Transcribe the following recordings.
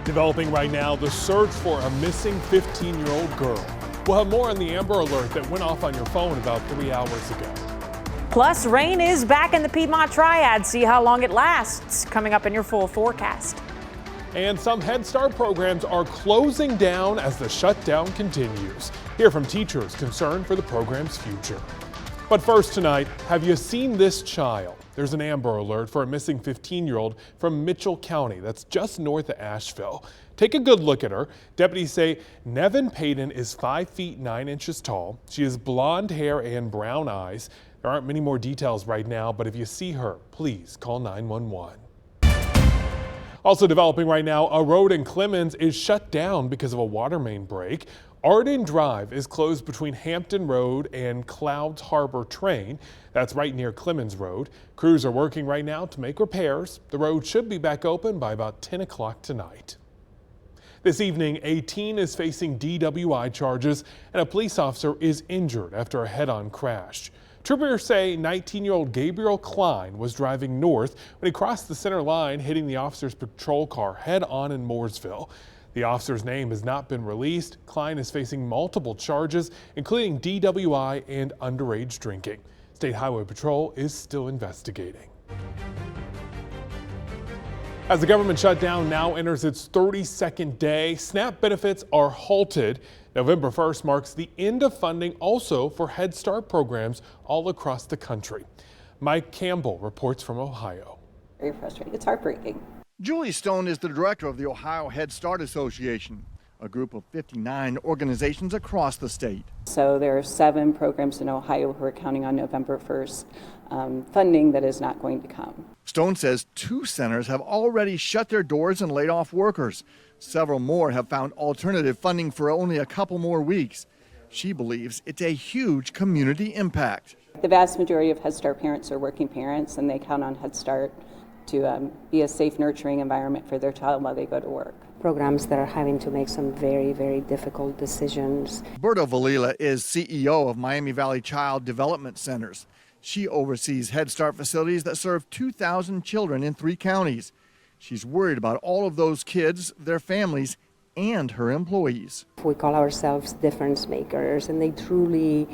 Developing right now, the search for a missing 15-year-old girl. We'll have more on the Amber Alert that went off on your phone about 3 hours ago. Plus, rain is back in the Piedmont Triad. See how long it lasts. Coming up in your full forecast. And some Head Start programs are closing down as the shutdown continues. Hear from teachers concerned for the program's future. But first tonight, have you seen this child? There's an Amber Alert for a missing 15-year-old from Mitchell County. That's just north of Asheville. Take a good look at her. Deputies say Nevin Payton is 5 feet 9 inches tall. She has blonde hair and brown eyes. There aren't many more details right now, but if you see her, please call 911. Also developing right now, a road in Clemens is shut down because of a water main break. Arden Drive is closed between Hampton Road and Clouds Harbor Train. That's right near Clemens Road. Crews are working right now to make repairs. The road should be back open by about 10 o'clock tonight. This evening, a teen is facing DWI charges and a police officer is injured after a head-on crash. Troopers say 19-year-old Gabriel Klein was driving north when he crossed the center line, hitting the officer's patrol car head-on in Mooresville. The officer's name has not been released. Klein is facing multiple charges, including DWI and underage drinking. State Highway Patrol is still investigating. As the government shutdown now enters its 32nd day, SNAP benefits are halted. November 1st marks the end of funding also for Head Start programs all across the country. Mike Campbell reports from Ohio. Very frustrating. It's heartbreaking. Julie Stone is the director of the Ohio Head Start Association, a group of 59 organizations across the state. So there are 7 programs in Ohio who are counting on November 1st funding that is not going to come. Stone says 2 centers have already shut their doors and laid off workers. Several more have found alternative funding for only a couple more weeks. She believes it's a huge community impact. The vast majority of Head Start parents are working parents, and they count on Head Start to be a safe, nurturing environment for their child while they go to work. Programs that are having to make some very, very difficult decisions. Berta Valila is CEO of Miami Valley Child Development Centers. She oversees Head Start facilities that serve 2,000 children in 3 counties. She's worried about all of those kids, their families, and her employees. We call ourselves difference makers, and they truly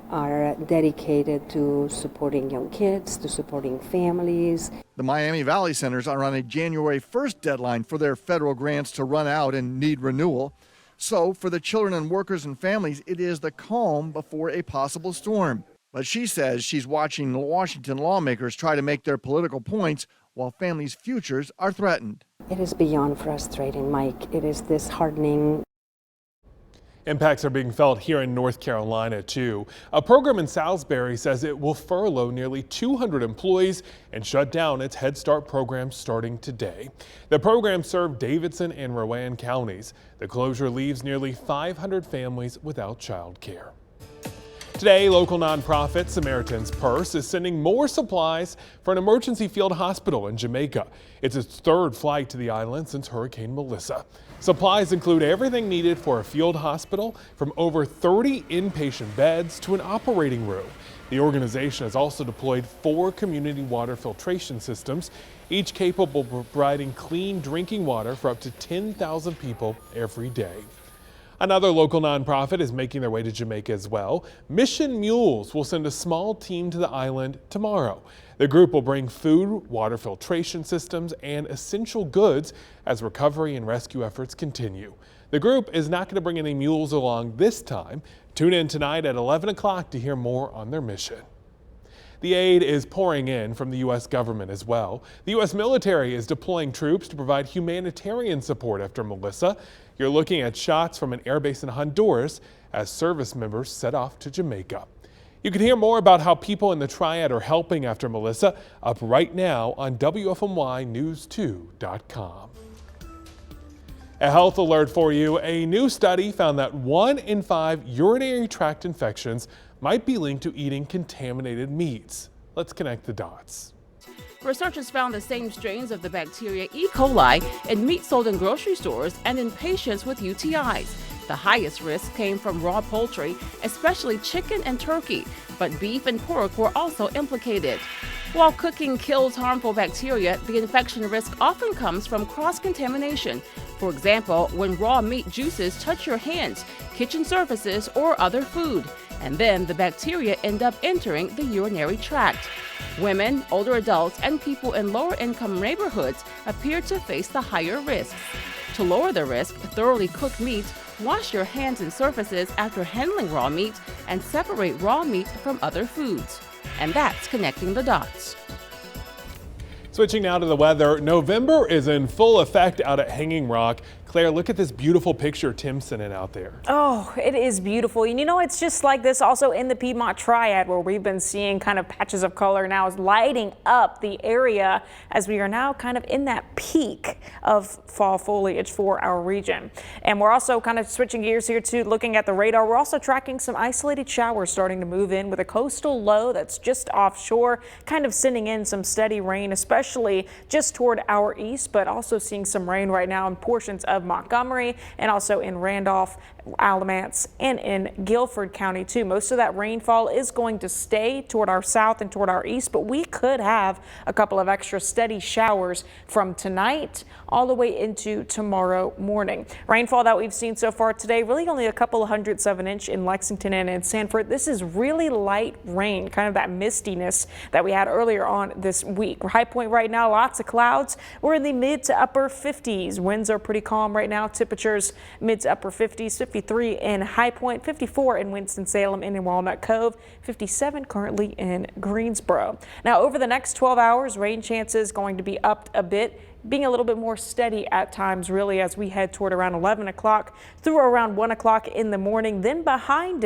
are dedicated to supporting young kids, to supporting families. The Miami Valley Centers are on a January 1st deadline for their federal grants to run out and need renewal. So for the children and workers and families, it is the calm before a possible storm. But she says she's watching Washington lawmakers try to make their political points while families' futures are threatened. It is beyond frustrating, Mike. It is disheartening. Impacts are being felt here in North Carolina, too. A program in Salisbury says it will furlough nearly 200 employees and shut down its Head Start program starting today. The program served Davidson and Rowan counties. The closure leaves nearly 500 families without child care. Today, local nonprofit Samaritan's Purse is sending more supplies for an emergency field hospital in Jamaica. It's its 3rd flight to the island since Hurricane Melissa. Supplies include everything needed for a field hospital, from over 30 inpatient beds to an operating room. The organization has also deployed 4 community water filtration systems, each capable of providing clean drinking water for up to 10,000 people every day. Another local nonprofit is making their way to Jamaica as well. Mission Mules will send a small team to the island tomorrow. The group will bring food, water filtration systems, and essential goods as recovery and rescue efforts continue. The group is not going to bring any mules along this time. Tune in tonight at 11 o'clock to hear more on their mission. The aid is pouring in from the U.S. government as well. The U.S. military is deploying troops to provide humanitarian support after Melissa. You're looking at shots from an airbase in Honduras as service members set off to Jamaica. You can hear more about how people in the Triad are helping after Melissa up right now on WFMYnews2.com. A health alert for you. A new study found that 1 in 5 urinary tract infections might be linked to eating contaminated meats. Let's connect the dots. Researchers found the same strains of the bacteria E. coli in meat sold in grocery stores and in patients with UTIs. The highest risk came from raw poultry, especially chicken and turkey, but beef and pork were also implicated. While cooking kills harmful bacteria, the infection risk often comes from cross-contamination. For example, when raw meat juices touch your hands, kitchen surfaces, or other food, and then the bacteria end up entering the urinary tract. Women, older adults, and people in lower-income neighborhoods appear to face the higher risks. To lower the risk, thoroughly cook meat, wash your hands and surfaces after handling raw meat, and separate raw meat from other foods. And that's connecting the dots. Switching now to the weather, November is in full effect out at Hanging Rock. Claire, look at this beautiful picture Tim's sending out there. Oh, it is beautiful. And you know, it's just like this also in the Piedmont Triad, where we've been seeing kind of patches of color now is lighting up the area as we are now kind of in that peak of fall foliage for our region. And we're also kind of switching gears here to looking at the radar. We're also tracking some isolated showers starting to move in with a coastal low that's just offshore, kind of sending in some steady rain, especially just toward our east, but also seeing some rain right now in portions of Montgomery and also in Randolph, Alamance, and in Guilford County too. Most of that rainfall is going to stay toward our south and toward our east, but we could have a couple of extra steady showers from tonight all the way into tomorrow morning. Rainfall that we've seen so far today, really only a couple of hundredths of an inch in Lexington and in Sanford. This is really light rain, kind of that mistiness that we had earlier on this week. High point right now, lots of clouds. We're in the mid to upper 50s. Winds are pretty calm right now. Temperatures mid to upper 50s, 53 in High Point, 54 in Winston-Salem and in Walnut Cove, 57 currently in Greensboro. Now over the next 12 hours, rain chances going to be upped a bit, being a little bit more steady at times really as we head toward around 11 o'clock through around 1 o'clock in the morning. Then behind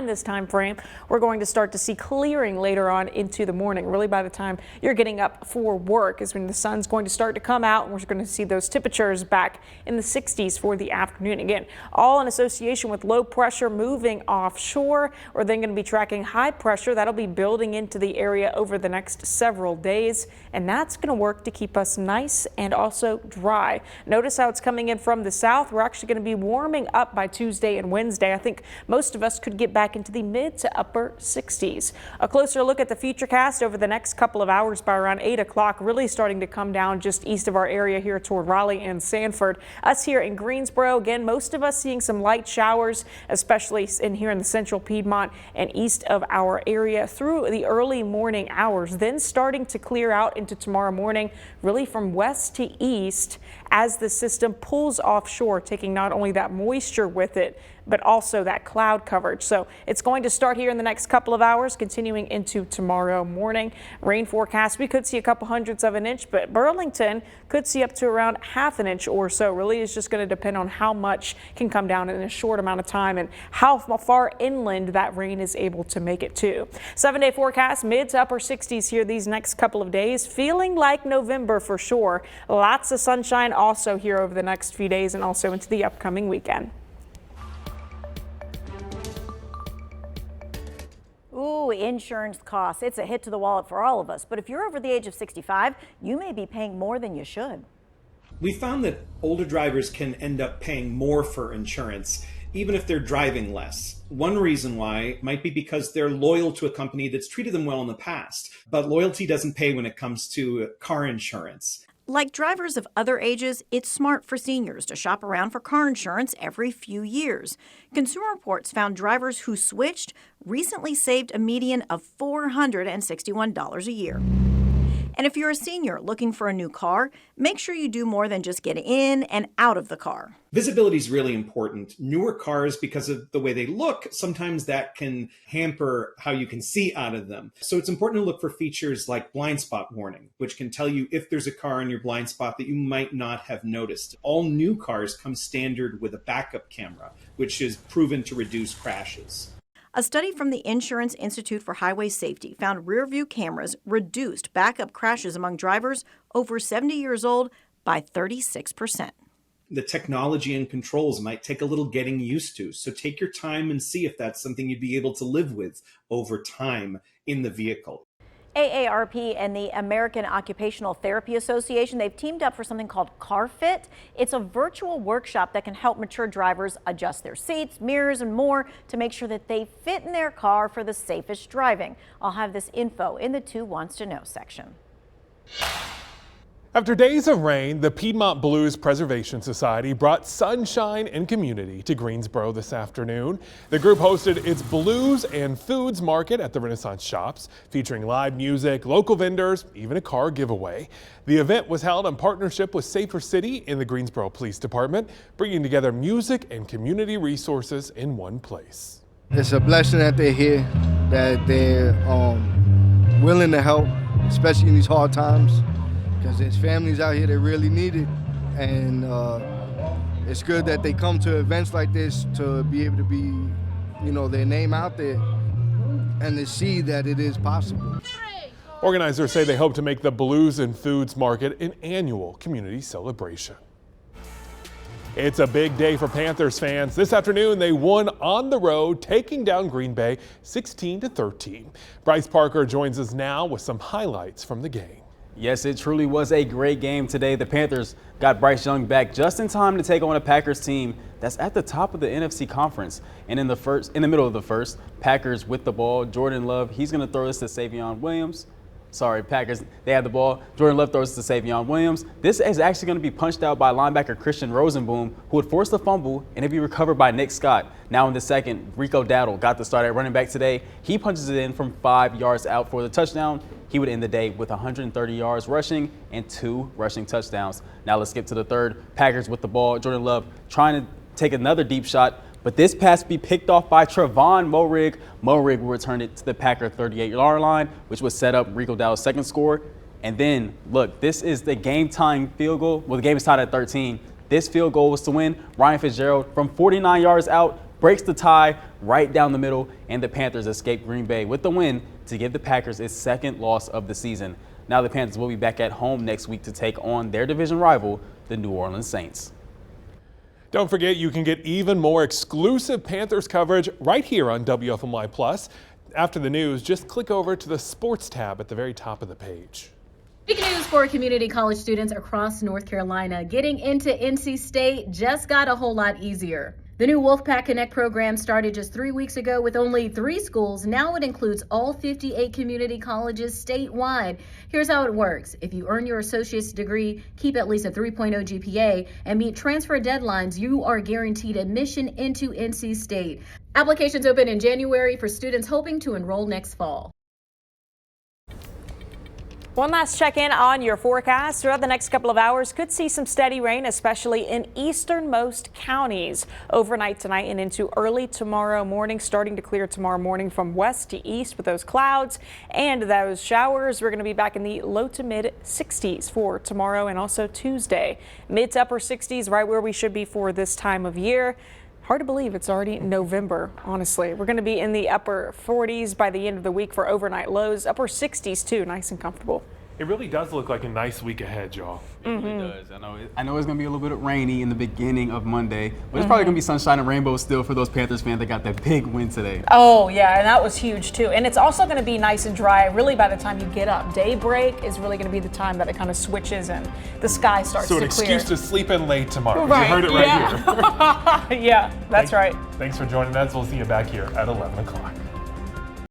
this time frame, we're going to start to see clearing later on into the morning. Really by the time you're getting up for work is when the sun's going to start to come out, and we're going to see those temperatures back in the 60s for the afternoon. Again, all in association with low pressure moving offshore. We're then going to be tracking high pressure that'll be building into the area over the next several days, and that's going to work to keep us nice and also dry. Notice how it's coming in from the south. We're actually going to be warming up by Tuesday and Wednesday. I think most of us could get back into the mid to upper 60s. A closer look at the futurecast over the next couple of hours by around 8 o'clock, really starting to come down just east of our area here toward Raleigh and Sanford. Us here in Greensboro, again, most of us seeing some light showers, especially in here in the central Piedmont and east of our area through the early morning hours, then starting to clear out into tomorrow morning, really from west to east as the system pulls offshore, taking not only that moisture with it, but also that cloud coverage. So it's going to start here in the next couple of hours, continuing into tomorrow morning. Rain forecast, we could see a couple hundredths of an inch, but Burlington could see up to around half an inch or so. Really is just going to depend on how much can come down in a short amount of time and how far inland that rain is able to make it to. 7-day forecast, mid to upper 60s here these next couple of days, feeling like November for sure. Lots of sunshine also here over the next few days and also into the upcoming weekend. Ooh, insurance costs. It's a hit to the wallet for all of us. But if you're over the age of 65, you may be paying more than you should. We found that older drivers can end up paying more for insurance, even if they're driving less. One reason why might be because they're loyal to a company that's treated them well in the past. But loyalty doesn't pay when it comes to car insurance. Like drivers of other ages, it's smart for seniors to shop around for car insurance every few years. Consumer Reports found drivers who switched recently saved a median of $461 a year. And if you're a senior looking for a new car, make sure you do more than just get in and out of the car. Visibility is really important. Newer cars, because of the way they look, sometimes that can hamper how you can see out of them. So it's important to look for features like blind spot warning, which can tell you if there's a car in your blind spot that you might not have noticed. All new cars come standard with a backup camera, which is proven to reduce crashes. A study from the Insurance Institute for Highway Safety found rear-view cameras reduced backup crashes among drivers over 70 years old by 36%. The technology and controls might take a little getting used to, so take your time and see if that's something you'd be able to live with over time in the vehicle. AARP and the American Occupational Therapy Association, they've teamed up for something called Car Fit. It's a virtual workshop that can help mature drivers adjust their seats, mirrors, and more to make sure that they fit in their car for the safest driving. I'll have this info in the 2 Wants to Know section. After days of rain, the Piedmont Blues Preservation Society brought sunshine and community to Greensboro this afternoon. The group hosted its Blues and Foods Market at the Renaissance Shops, featuring live music, local vendors, even a car giveaway. The event was held in partnership with Safer City and the Greensboro Police Department, bringing together music and community resources in one place. It's a blessing that they're here, that they're willing to help, especially in these hard times. Because there's families out here that really need it, and it's good that they come to events like this to be able to be, their name out there and to see that it is possible. Organizers say they hope to make the Blues and Foods Market an annual community celebration. It's a big day for Panthers fans. This afternoon, they won on the road, taking down Green Bay 16-13. Bryce Parker joins us now with some highlights from the game. Yes, it truly was a great game today. The Panthers got Bryce Young back just in time to take on a Packers team that's at the top of the NFC conference. And in the middle of the first, Packers with the ball. Jordan Love, he's going to throw this to Savion Williams. Sorry, Packers, they have the ball. Jordan Love throws it to Savion Williams. This is actually going to be punched out by linebacker Christian Rosenboom, who would force the fumble and it'd be recovered by Nick Scott. Now in the second, Rico Dowdle got the start at running back today. He punches it in from 5 yards out for the touchdown. He would end the day with 130 yards rushing and 2 rushing touchdowns. Now let's skip to the third. Packers with the ball. Jordan Love trying to take another deep shot, but this pass be picked off by Trevon Moehrig. Moehrig will return it to the Packer 38-yard line, which would set up Rico Dowdle's second score. And then, look, this is the game-tying field goal. Well, the game is tied at 13. This field goal was to win. Ryan Fitzgerald from 49 yards out breaks the tie right down the middle, and the Panthers escape Green Bay with the win to give the Packers its second loss of the season. Now the Panthers will be back at home next week to take on their division rival, the New Orleans Saints. Don't forget, you can get even more exclusive Panthers coverage right here on WFMY Plus. After the news, just click over to the Sports tab at the very top of the page. Big news for community college students across North Carolina. Getting into NC State just got a whole lot easier. The new Wolfpack Connect program started just 3 weeks ago with only 3 schools. Now it includes all 58 community colleges statewide. Here's how it works. If you earn your associate's degree, keep at least a 3.0 GPA, and meet transfer deadlines, you are guaranteed admission into NC State. Applications open in January for students hoping to enroll next fall. One last check-in on your forecast. Throughout the next couple of hours, could see some steady rain, especially in easternmost counties. Overnight tonight and into early tomorrow morning, starting to clear tomorrow morning from west to east with those clouds and those showers. We're going to be back in the low to mid 60s for tomorrow and also Tuesday. Mid to upper 60s, right where we should be for this time of year. Hard to believe it's already November, honestly. We're going to be in the upper 40s by the end of the week for overnight lows, upper 60s too, nice and comfortable. It really does look like a nice week ahead, y'all. It really does. I know it's going to be a little bit rainy in the beginning of Monday, but it's probably going to be sunshine and rainbows still for those Panthers fans that got that big win today. Oh, yeah, and that was huge, too. And it's also going to be nice and dry, really, by the time you get up. Daybreak is really going to be the time that it kind of switches and the sky starts to clear. So an excuse to sleep in late tomorrow. Right, you heard it right here. Yeah, that's right. Thanks for joining us. We'll see you back here at 11 o'clock.